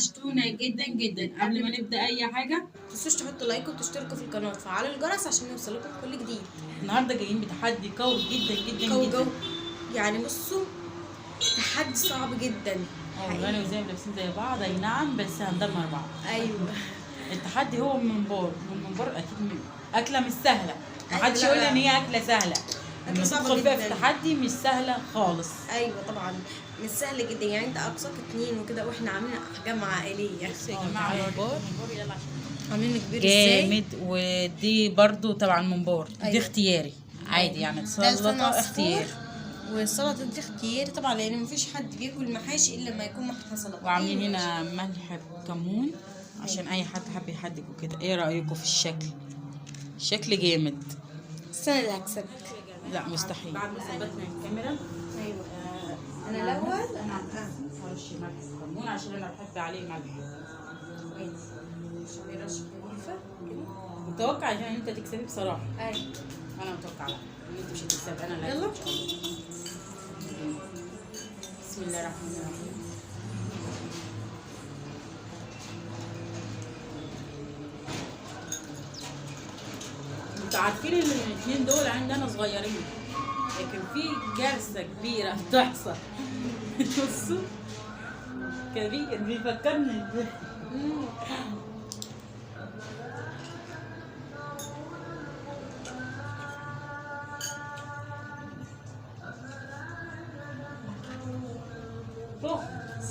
وحشتونا جدا جدا. قبل ما نبدا اي حاجه متنسوش تحطوا لايك وتشتركوا في القناه وتفعلوا الجرس عشان يوصلكم كل جديد. النهارده جايين بتحدي قوي جدا جدا جو جدا. جو يعني بصوا تحدي صعب جدا انا وزي لابسين زي بعض، اي نعم، بس هندمر بعض. ايوه التحدي هو الممبار، والممبار اكيد اكله مش سهله، محدش لا، يقول لي لا. ان هي اكله سهله. أكلة لما صعبة تدخل فيها جداً. في التحدي مش سهله خالص. ايوه طبعا مش سهل جدا، يعني انت اقصاك 2 وكده واحنا عاملين احجام عائليه. يا جماعه الممبار يلا عاملين كبير ازاي جامد. ودي برضو طبعا الممبار دي أيوة. اختياري عادي، يعني ده سلطه لسان عصفور. اختياري. والسلطه دي اختياري طبعا، لان مفيش حد بياكل محاشي الا لما يكون محشي سلطه. وعاملين هنا ملح بكمون عشان اي حد حب يحدق وكده. ايه رايكم في الشكل؟ شكل جامد. السنه اللي هكسبك. لا مستحيل. بعد ما ثبتنا الكاميرا ايوه انا الاول انا هرش ملح بكمون عشان انا بحب عليه ملح. متوقع عشان انت تكسبي بصراحه. ايوه انا متوقع لا ان انت مش هتكسبي، انا لا. يلا بسم الله الرحمن الرحيم. انتوا عارفين ان الاثنين دول عندنا صغيرين، لكن في كارثه كبيره بتحصل. بصوا كبير بيفكرني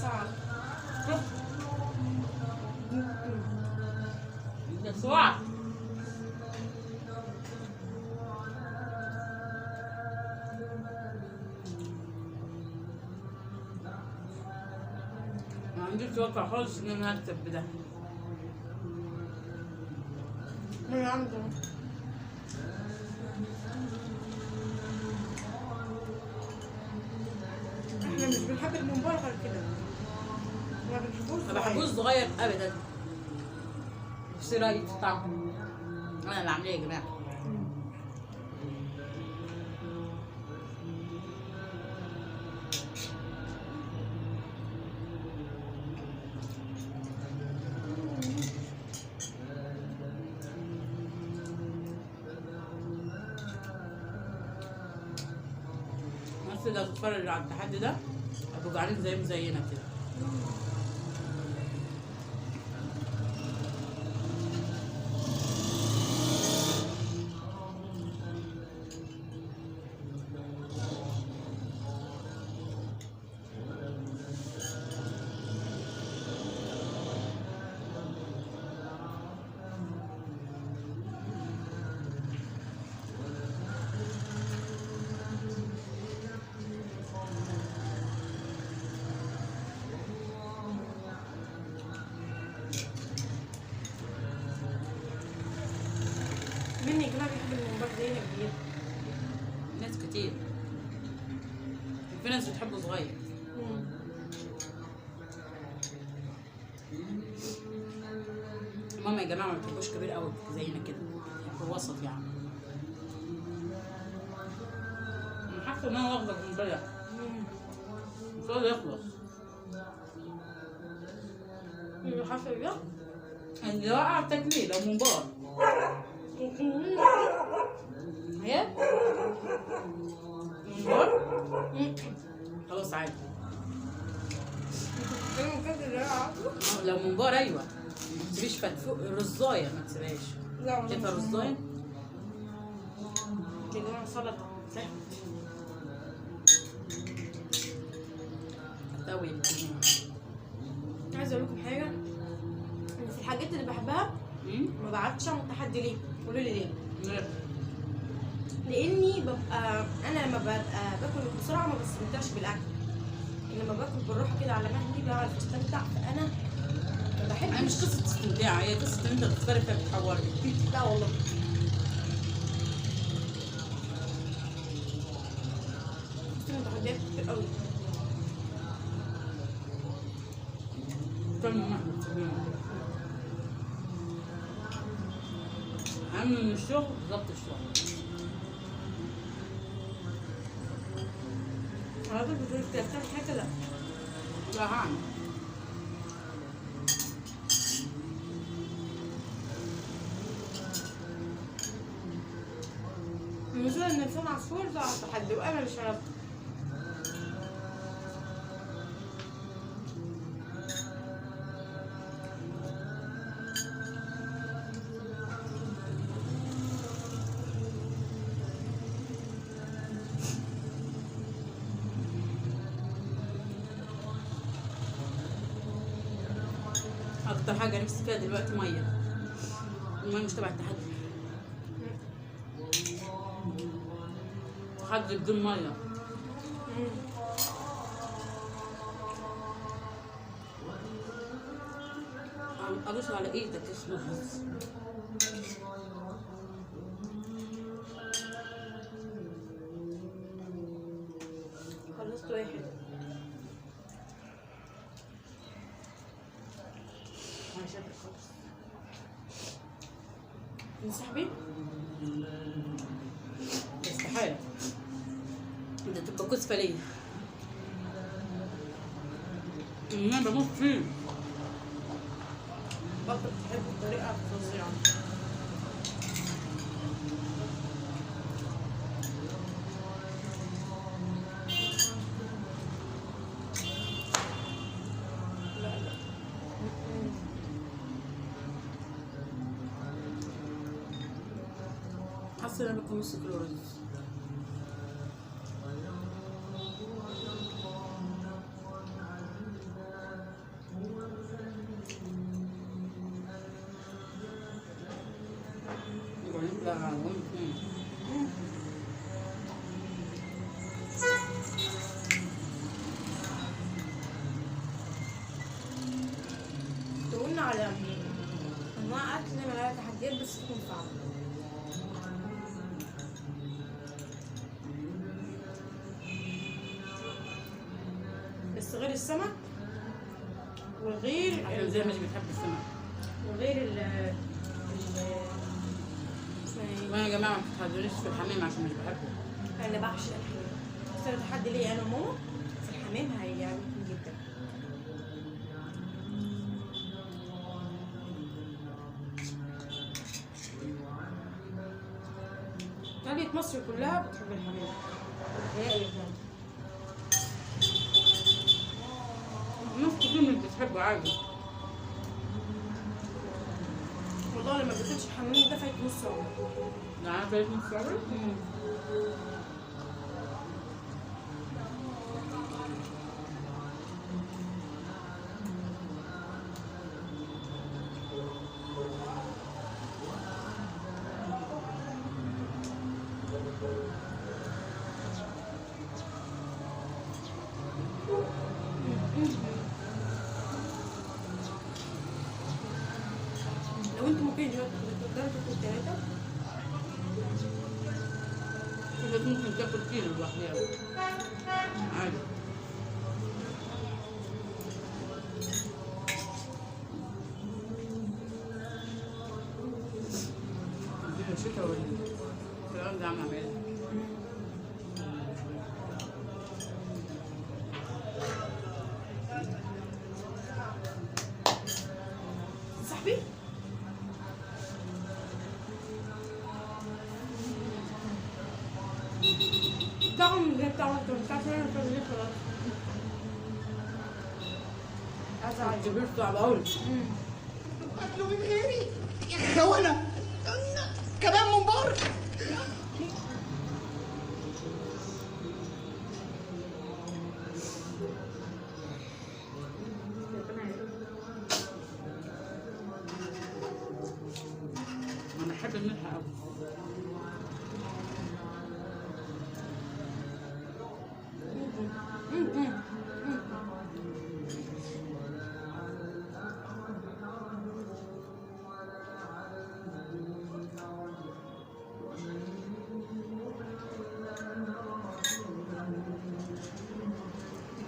صعب. يسوع ما عنديش توقع خالص ان انا هكتب بده. من عنده احنا مش بنحب الممبار غير كده، ما بنحبوش ما بحبوش صغير ابدا. بس رايي في الطعم انا اللي عاملاه يا جماعه. الناس اللي هتتفرج على التحدي ده هتبقوا جعانين زينا كده. مني كمان بيحب الممبار زينا كبير. ناس كتير، وفي ناس بتحبه صغير. ماما يا جماعه ما بتحبوش كبير قوي زينا كده، في وسط يعني. انا حاسه ان انا واخده من امبارح مش راضي يخلص. اللي حصل ده اللي وقع تاكليه لو ممبار. هي ممبار خلاص عادي. لو ممبار ايوه ما تسيبيش فتفوق رزايه، ما تسيبهاش. لا شايفه رزايه يا جماعه سلطه صح. قوي. عايزه اقول لكم حاجه، ان في الحاجات اللي بحبها ما بعرفش اعمل تحدي. ليه؟ قولوا لي ليه؟ لاني ببقى انا لما ببقى باكل بسرعه ما بستمتعش بالاكل، لما باكل بالراحه كده على مهلي بعرف استمتع. فانا ما بحبش. هي مش قصه استمتاع، هي قصه ان انت بتختاري فيها بتحوري. لا والله بس تحديات كتير قوي. اهم من الشغل ضبط الشغل. حضرتك بتعمل حاجه؟ لا لا هعمل. المشكلة ان لسان عصفور ده تحدي وانا مش عارفة. اكتر حاجه نفسي فيها دلوقتي ميه. الميه مش تبع التحدي. تحدي بدون ميه. ادوس على ايدك اسمه بس. خلصت واحد. انا شايفك خالص. من صاحبي استحاله انت تبقى كسفه ليا. انا بموت فيه. بطل بتحبه بطريقة فظيعة. لا لا. حاسه ان انا باكل نص كيلو رز. لا تقولنا على انواع اكل نعمل عليها تحديات بس تكون صعبة. بس غير السمك وغير عشان زي ما انت بتحب السمك. وغير ال اسمها ايه؟ وانا يا جماعه ما تتحدونيش في الحمام عشان مش بحبه. انا بعشق الحمام. بس انا تحدي ليا انا وماما في الحمام هيعجبكم جدا. قرية مصر كلها بتحب الحمام. بتهيألي كمان. ناس كتير مش بتحبه عادي. والله لما بتاكلش الحمام ده فايت نص عمر. ده عارفه ايه نص عمري؟ لو انتوا ممكن دلوقتي تقدروا تاكلوا التلاتة. كنت ممكن تاكل كيلو لوحدها عادي. الدنيا شتا والكلام ده عم اعملها. صاحبي بتاعهم زي بتاعهم انتوا بتاعتوا انا مش عارفة خلاص. عايزة الكبير صعب قوي. قتلوا من غيري يا خونة كمان من بره. انا بحب الملح قوي.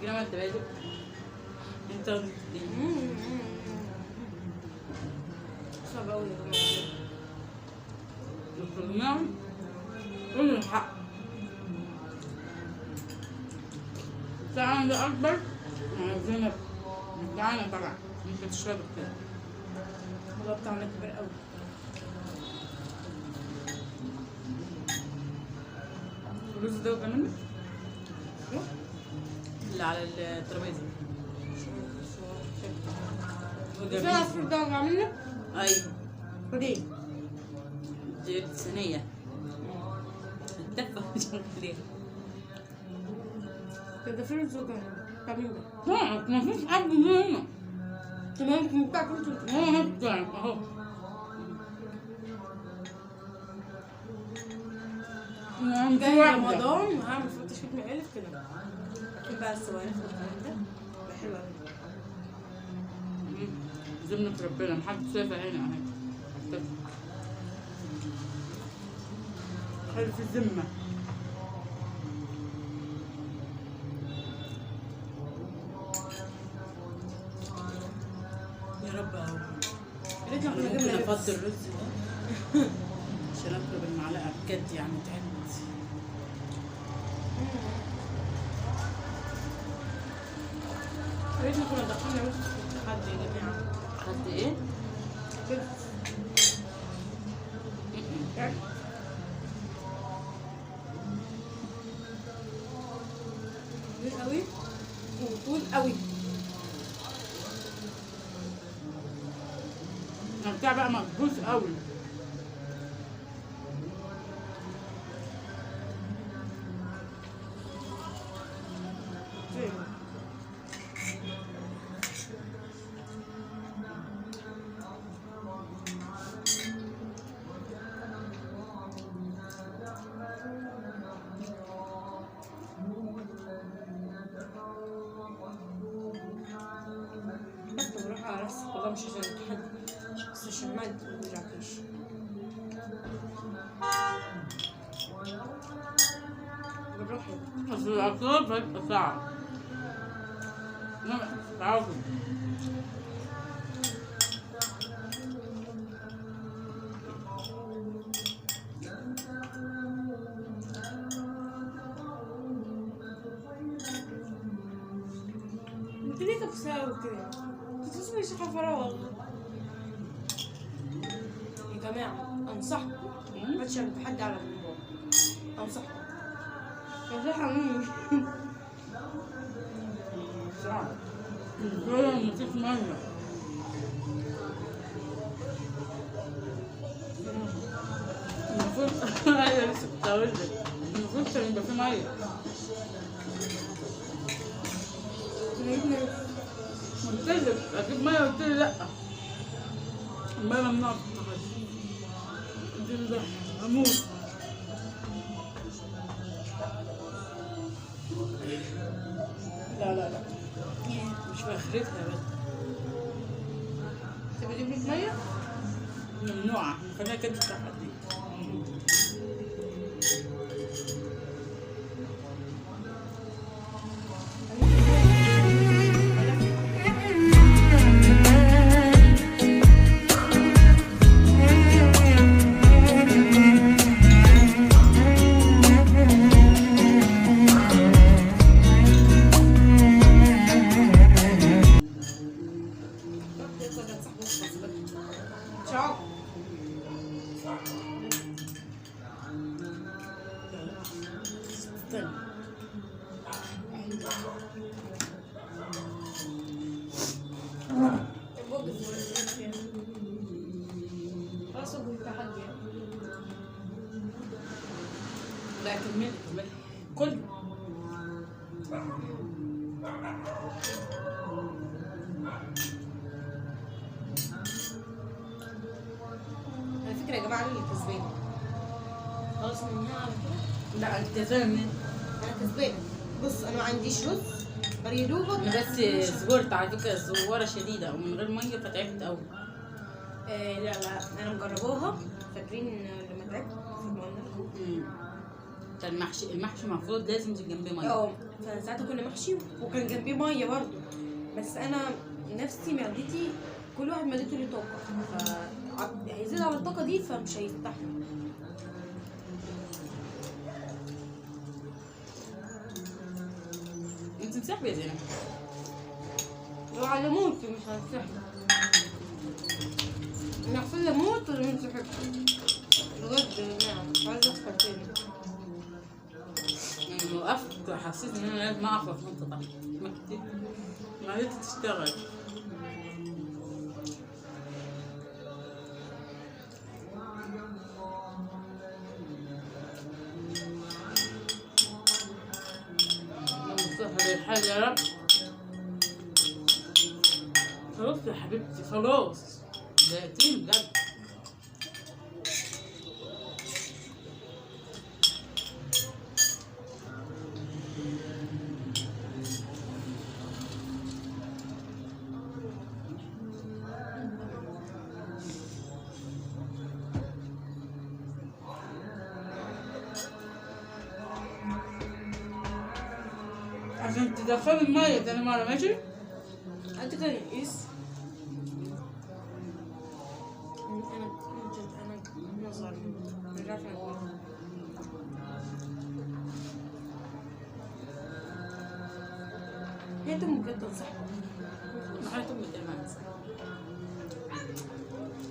تجري انت بادئ انت صعب أوي يا جماعة. الفرنان قول الحق. الساعة ده أكبر. زينب جعانة طبعا مش بتشرب كده. الموضوع بتاعنا كبير أوي. الرز ده وجع منك؟ اللي على الترابيزه وجع في منك؟ عصير ده وجع منك؟ ايوه ليه؟ دي صينيه الدفه مش عارفه ليه. كده في رز وجع منك. لا ما فيش حد هنا. تمام كنت بتاكل اهو جاي رمضان وهعمل فول تشويت مقالب كده. اكيد بقى السوالف والكلام ده بقى حلو قوي. زمنة ربنا محدش شايفها هنا اهي. حلو في الذمة. يا رب اهو. يا ريتنا كنا ممكن جبنا افضي لبس. الرز ده عشان اكله بالمعلقة بجد يعني تعبت. يا ريتنا كنا دخلنا لبس حد يا جماعه. خدت ايه؟ لبس. طويل قوي وطول قوي. بتاع بقى مقبوس قوي. بس بروح على نفسي والله مش عشان حد بس عشان ما يوجعكيش. بالراحة. اصل الاطراف هيبقى صعب. لا تعالوا. انت ليه تبساوي كده؟ انت تسمعي شيخ فراغ والله. يا جماعة انصحكم ما تشبهوا حد على الموضوع. انصحكم. نصيحة مني. صعب. الزوجة مفيش مية. المفروض أيوة لسه كنت هقول لك المفروض كان يبقى في مية. قلت لك أجيب مية قلت لي لأ. المية ممنوعة في التخزين. قلت لي لأ أموت. لا مش في آخرتها بس. انت بتجيب لك مية؟ ممنوعة خليها كده تحدي. شعب. استنى. خلاص اقول تحدي. لا كملي كل على فكرة يا جماعة انا اللي كسبانة. خلاص ننهيها على كده. لا انت زي انا كسبانة. بص انا ما عنديش رز غير يا دوبك. انا بس صبرت على فكره صوره شديده ومن غير ميه فتعبت قوي. لا انا مجرباها. فاكرين لما تعبت ما قلنا لكم. ده المحشي المفروض لازم يجي جنبيه ميه. فساعتها كنا محشي وكان جنبيه ميه برضه. بس انا نفسي معدتي كل واحد معدته له طاقه هيزيد على الطاقه دي فمش هيستحمل. انت انسحبي يا زينب. لو على موت مش هنسحب. انا احسن لي اموت ولا منسحبش بجد يا جماعه. مش عايزه احصل تاني. حسيت ان انا لازم اقف في منطقه معدتي تشتغل. اللهم صل على الحاج يا رب. خلاص يا حبيبتي خلاص، ده يتيم بجد. عشان تدخلي المية تاني مرة ماشي؟ انت كان يقيس. انا نظر مش عارفه اقول. هي تم بجد تنصحكم. معايا تم الدماغ.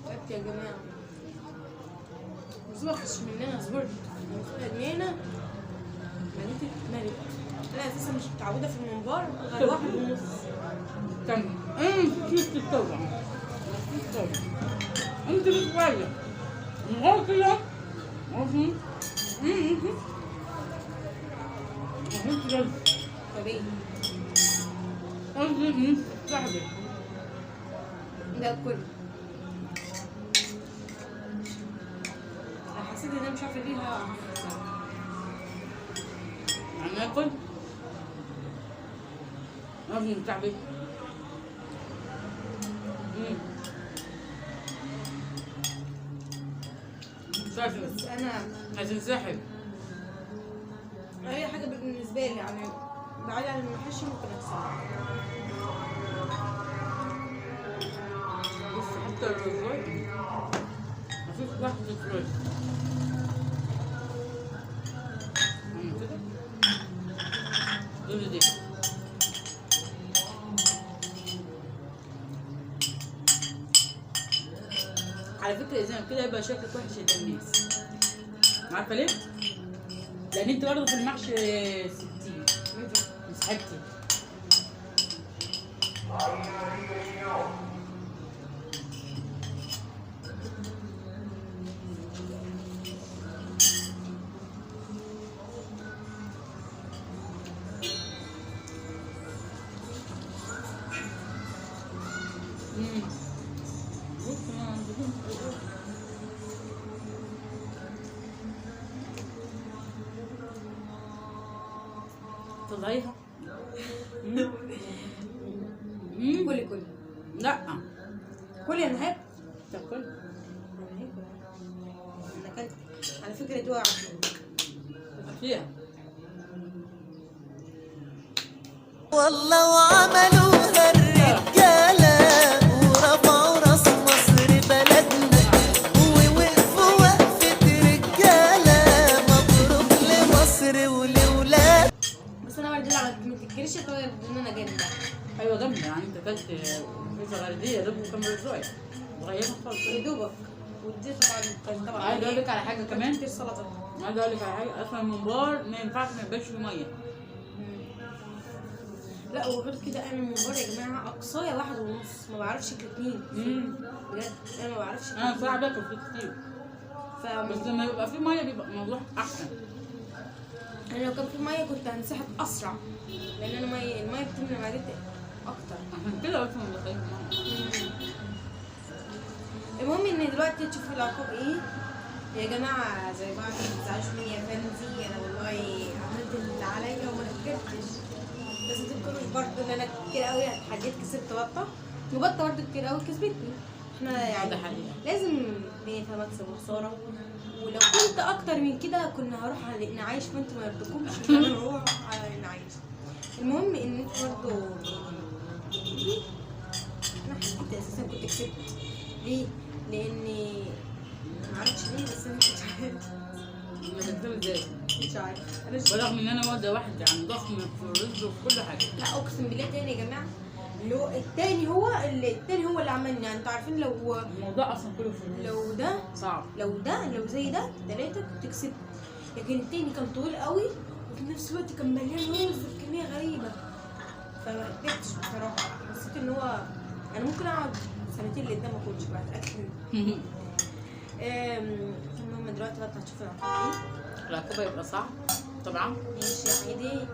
تعبت يا جماعه. بس ما خش مننا صبرت. ادمينا مالتي مالت. انا اساسا مش متعوده في المنبار غير 1:30. كمل. مش تتطوع. انت بتغير. غير كده. طب ايه؟ قصدي صاحبي. ده كله. انا حسيت ان انا مش عارفه ليها. يعني اكل. قصدي صاحبي. بس انا هتنسحب. اي حاجه بالنسبه لي يعني بعيد عن المحاشي ممكن اكسرها. بص حتى الرزاية مفيش لحظة رز. كده دول دي. على فكرة إذا كده يبقى شكلك وحش قدام الناس. عارفة ليه؟ لأن أنت برضه في المحشي 60 مسحبتي. طلعيها. كلي لا كلي يا نهاد. تاكل. انا اكلت على فكره دي وقعت فيها. والله وعملوها الرجالة ورفعوا راس مصر بلدنا ووقفوا وقفة رجالة مبروك لمصر ولولاد. بس انا برضه ما تفتكريش طيب ان انا جامده. ايوه جامده يعني انت اكلت بيتزا غرديه يا دوب وكم رزايه صغيره خالص يا دوبك ودي طبعا عايز اقول لك على حاجه كمان. كتير سلطه. عايز اقول لك على حاجه اصلا الممبار ما ينفعش ما يبقاش فيه ميه. لا وغير كده انا الممبار يا جماعه اقصايا 1:30 ما بعرفش اكل 2 بجد. انا ما بعرفش اكل انا بصراحه باكل فيه كتير بس لما يبقى فيه ميه بيبقى الموضوع احسن. انا لو كان في ميه كنت هنسحب اسرع لان انا الميه بتملى معدتي اكتر. عشان كده قلت ملوخيه. المهم ان دلوقتي تشوفوا العقاب ايه يا جماعه زي بعض. ما تزعلوش مني يا فندي، انا والله عملت اللي عليا وما نكرتش. بس ما تفكروش برضه ان انا كتير قوي اتحديت كسبت بطه وبطه برضه كتير قوي كسبتني. احنا يعني لازم نفهم مكسب وخساره. ولو كنت اكتر من كده كنا هروح على نعايش وانتوا ما يرضكمش ان انا اروح على نعايش. المهم ان انتوا برضه انا حسيت اساسا كنت كسبت. ليه؟ لاني معرفش ليه بس انا مش عارفه ازاي مش عارفه برغم ان انا واخده واحده عن ضخم في الرز وفي كل حاجه. لا اقسم بالله تاني يا جماعه اللي هو التاني هو اللي عملني. انتوا عارفين لو الموضوع اصلا كله في الرز لو ده صعب. لو زي ده 3 كنت كسبت. لكن التاني كان طويل قوي وفي نفس الوقت كان مليان رز بكميه غريبه، فما قدرتش بصراحه. حسيت ان هو انا ممكن اقعد سنتين لقدام ما اكلش بعد اكل. المهم دلوقتي بقى هتشوف العقاب ايه. العقاب هيبقى صعب طبعا. ماشي يا عيدي،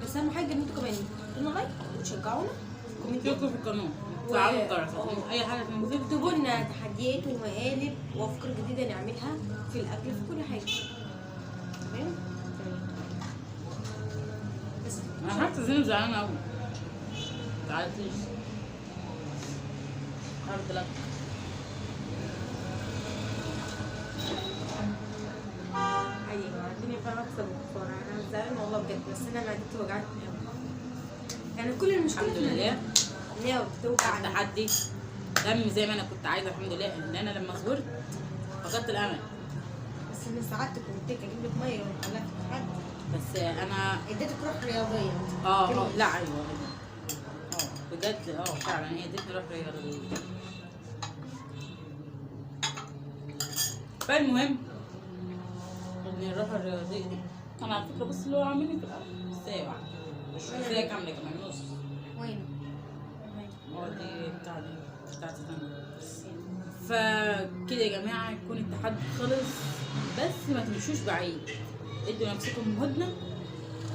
بس اهم حاجه ان انتوا كمان تحطوا لايك وتشجعونا في الكومنتات شوفوا في القناه فعلوا الجرس اي حاجه تنزل. تكتبوا لنا تحديات ومقالب وافكار جديده نعملها في الاكل في كل حاجه. تمام. بس انا حتى زينب زعلانه قوي. تعالتيش هارد لك. ايوه الدنيا فيها مكسب وخساره. انا زعلانه والله بجد، بس انا معدتي وجعتني قوي. يعني كل المشكله الحمد في لله. ان هي بتوجعني. تحدي تم زي ما انا كنت عايزه. الحمد لله ان انا لما صبرت فقدت الامل. بس من ساعات كنت اجيب لك ميه ولا حاجه، بس انا اديتك روح رياضيه. لا ايوه بجد فعلا هي ادتني روح رياضيه. فالمهم ان الروح الرياضيه دي انا على فكره بص اللي هو عاملني في الاول ساعه مش ازاي كامله كمان نص. وين؟ دي بتاعتي فكده يا جماعه يكون التحدي خلص، بس ما تمشوش بعيد. ادوا نفسكم هدنه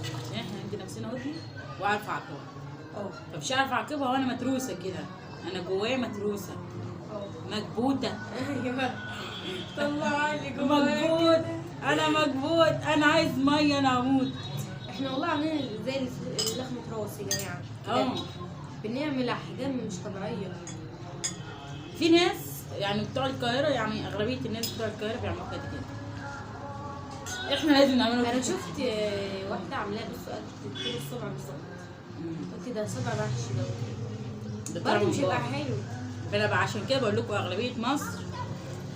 عشان احنا ندي نفسنا هدنه واعرف اعاقبها. فمش عارفه اعاقبها وانا متروسه كده. انا جوايا متروسه مكبوته. طلع لي مكبوت. انا مكبوت. انا عايز ميه. انا هموت. احنا والله عاملين زي لخمه راس يا جماعه. بنعمل احجام مش طبيعيه. في ناس يعني بتوع القاهره، يعني اغلبيه الناس بتوع القاهره بيعملوا كده. احنا لازم نعمله. انا شفت واحده عاملاها قد كده الصبع بالظبط. قلت ده صبع محشي ده برضه مش هيبقى حلو. فانا بقى عشان كده بقول لكم اغلبيه مصر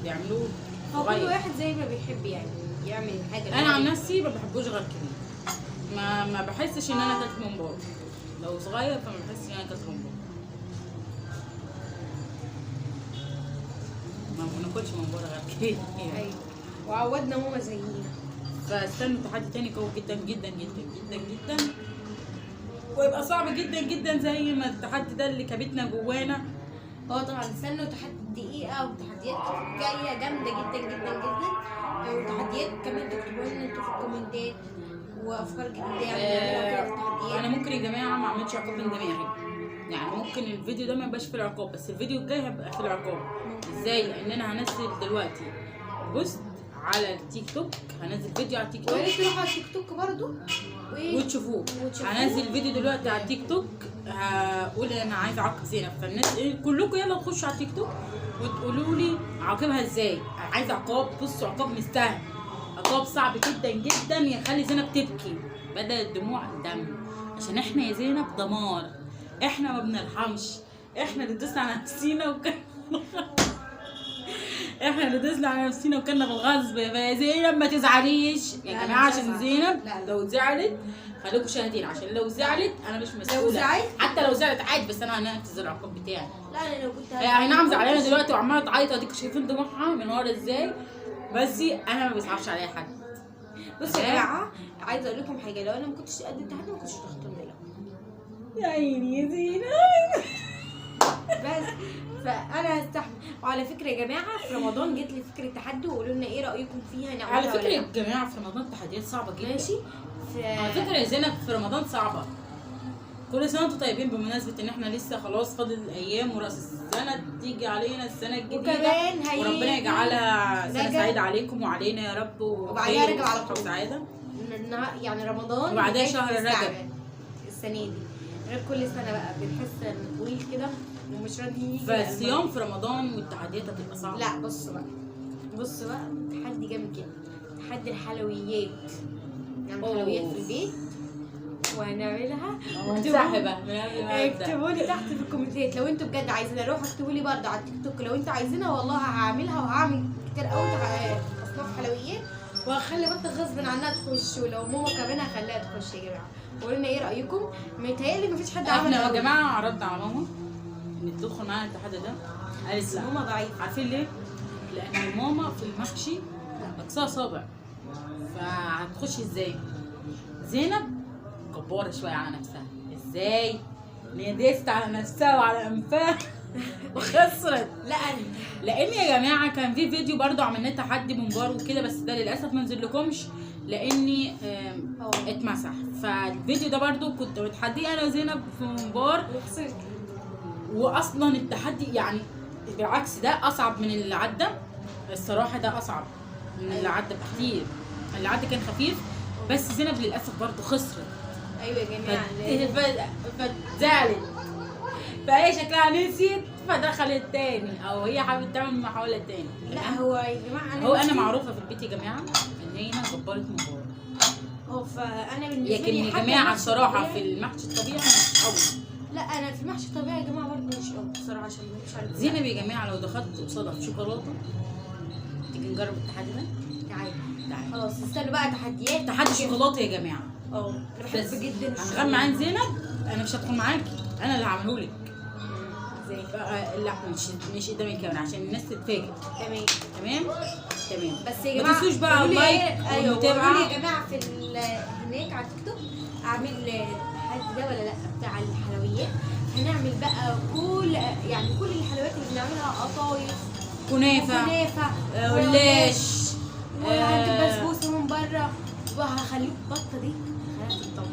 بيعملوه هو كل واحد زي ما بيحب يعني يعمل حاجه. انا عن نفسي ما بحبوش غير كده. ما بحسش ان انا اكلت من بره. لو صغير فما بحسش ان انا اكلت من بره. ما بناكلش من بره غير كده. ايوه وعودنا ماما زينا. فاستنوا تحدي تاني قوي جدا جدا جدا جدا جدا، ويبقى صعب جدا جدا زي ما التحدي ده اللي كبتنا جوانا. طبعا استنوا تحدي دقيقه وتحديات جايه جامده جدا جدا جدا، وتحديات كمان تكتبوا لنا انتوا في الكومنتات وافكار جديده يعني كده في التحديات. انا ممكن يا جماعه ما اعملش عقاب من دماغي، يعني ممكن الفيديو ده ما يبقاش في العقاب، بس الفيديو الجاي هيبقى في العقاب. ازاي؟ لان انا هنزل دلوقتي بوست على التيك توك، هنزل فيديو على التيك توك ويا ريت تروحوا على التيك توك برضه وتشوفوه. هنزل فيديو دلوقتي على التيك توك هقول انا عايزه اعاقب زينب، فالناس كلكم يلا تخشوا على التيك توك وتقولوا لي اعاقبها ازاي. عايزه عقاب، بصوا عقاب مستاهل، عقاب صعب جدا جدا يخلي زينب تبكي بدل الدموع الدم، عشان احنا يا زينب دمار، احنا ما بنرحمش، احنا اللي دوسنا على نفسينا احنا اللي دوسنا على نفسينا وكنا بالغصب. يا زينب ما تزعليش يا جماعه، عشان زينب لو زعلت خليكم شاهدين، عشان لو زعلت انا مش مسؤوله. حتى لو زعلت عادي، بس انا هنفذ العقاب بتاعي. لا انا لو كنت اي نعم زعلانه دلوقتي وعماله تعيط، اديك شايفين دموعها من ورا ازاي، بس انا ما بصعبش عليا حد. بصوا يا جماعه عايزه اقول لكم حاجه، لو انا ما كنتش قد التحدي ما كنتش تختاروني الاول. يا عيني يا زينب. بس فانا هستحمل. وعلى فكره يا جماعه في رمضان جت لي فكره تحدي وقولوا لنا ايه رايكم فيها نعملها. على فكره يا جماعه في رمضان تحديات صعبه جدا. ماشي. على فكره يا زينب في رمضان صعبه. كل سنه وانتم طيبين، بمناسبه ان احنا لسه خلاص فاضل ايام وراس السنه تيجي علينا السنه الجديده، وكمان وربنا يجعلها سنه سعيده عليكم وعلينا يا رب، وبعدها رجب على طول سعاده يعني رمضان وبعدها شهر رجب السنه دي، غير كل سنه بقى بنحس ان طويل كده ومش راضي يجي. فالصيام في رمضان والتحديات هتبقى صعبه. لا بصوا بقى تحدي جامد جدا، تحدي الحلويات. نعمل حلويات في البيت وهنعملها. اكتبوا لي تحت في الكومنتات لو انتوا بجد عايزين اروح، اكتبوا لي برضه على التيك توك لو انتوا عايزينها، والله هعملها وهعمل كتير قوي اصناف حلويات، وهخلي بنت غصب عنها تخش، ولو ماما كمان هخليها تخش. يا جماعه قولوا لنا ايه رايكم. متهيألي مفيش حد عمل. احنا يا جماعه عرضنا على ماما ان تدخل معانا التحدي ده، قالت لا. ماما ضعيفه. عارفين ليه؟ لان ماما في المحشي اقصاها صابع، فهتخش ازاي؟ زينب جبارة شوية على نفسها. ازاي؟ ندست على نفسها وعلى انفها وخسرت. لا انا لان يا جماعه كان في فيديو برضو عملناه تحدي منبار وكده، بس ده للاسف ما نزلكمش لاني اتمسح. فالفيديو ده برضو كنت بتحدي انا وزينب في منبار، وخسرت. واصلا التحدي يعني بالعكس ده اصعب من اللي عدى. الصراحه ده اصعب من اللي عدى بكتير. اللي عدى كان خفيف، بس زينب للاسف برضو خسرت. ايوه يا جماعه فزعلت، فهي شكلها نسيت فدخلت تاني، او هي حابه تعمل محاوله تاني. لا هو يا جماعه هو انا معروفه في البيت يا جماعه ان هي جباره منبار. فانا بالنسبه لكن لي يا حتى جماعه المحشي الصراحه الطبيعي- في المحشي الطبيعي مش قوي. لا انا في المحشي الطبيعي يا جماعه برضه مش قوي بصراحه، عشان مش عارفه. زينب يا جماعه لو دخلت قصادها شوكولاته تيجي نجرب التحدي ده. تعالي تعالي خلاص استنوا بقى تحديات. تحدي الشوكولاته يا جماعه. انا بس بحب جدا هنغمى عين زينب، انا مش هدخل معاكي، انا اللي هعملهولك. ازاي؟ لا مش قدام الكاميرا عشان الناس تتفاجئ. تمام. تمام. بس يا ما جماعه تنسوش بقى قولوا لي اللايك ايوه والمتابعة. قولوا لي يا جماعه في هناك على تيك توك اعمل التحدي ده ولا لا بتاع الحلويات. هنعمل بقى كل الحلويات اللي بنعملها، قطايف، كنافه، كنافه، قلاش، وهنجيب بسبوسه من بره، وهخليك بطه دي هخليها تتطبق،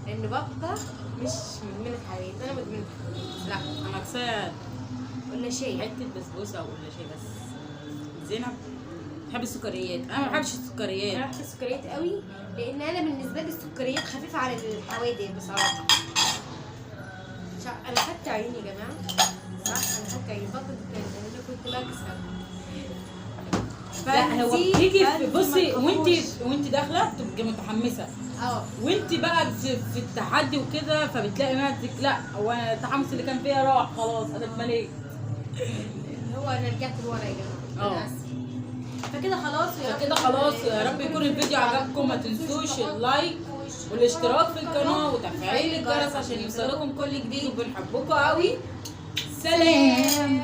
لان بطه مش مدمنه حلويات، انا مدمنه حلويات. لا انا كفايه ولا شاي. حته بسبوسه او قلاش بس. زينب بحب السكريات، انا ما بحبش انا السكريات. بحب السكريات قوي، لان انا بالنسبه لي السكريات خفيفه على الحوادق بصراحه. انا خدت عيني يا جماعه، صح انا خدت عيني بطه الكلام انا كنت بكسب. لا هو فانتي- بتيجي فانتي بصي ما تخافوش. وانت داخله تبقي متحمسه، وانت بقى في التحدي وكده فبتلاقي نفسك لا هو انا التحمس اللي كان فيها راح خلاص انا اتمليت. هو انا رجعت لورا يا جماعه. أنا آسفة. فكده خلاص فكده خلاص يا رب يكون الفيديو عجبكم. ما تنسوش اللايك والاشتراك في القناه وتفعيل الجرس عشان يوصلكم كل جديد، وبنحبكم قوي. سلام.